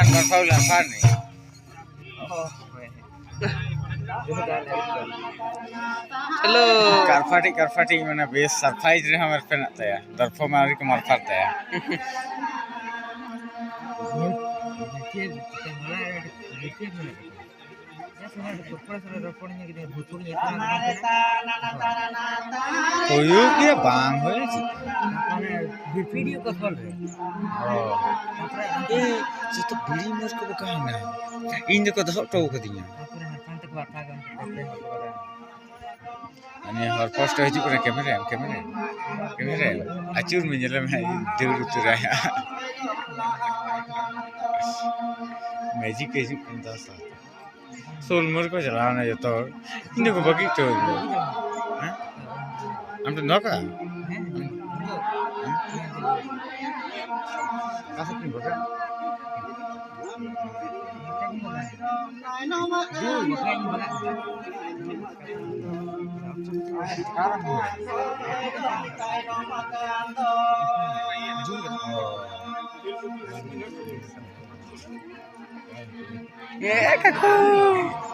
bulan berapa bulan pani. Hello Karfati mana base surprise रहे हमारे पे नता है दरफो मारी के मार पाता है कोई क्या बांग हो वीडियो का कॉल है ए तो बड़ी मोर को कहा ना इन को तो टो को दिया हर पोस्ट है जो कैमरा अचूर में जले में दूर उतरा है मैजिक कैसे पंदा सा सोल मोर को चलाना जो तो इन को बाकी तो हम तो नौका काफी नहीं बता ये kakak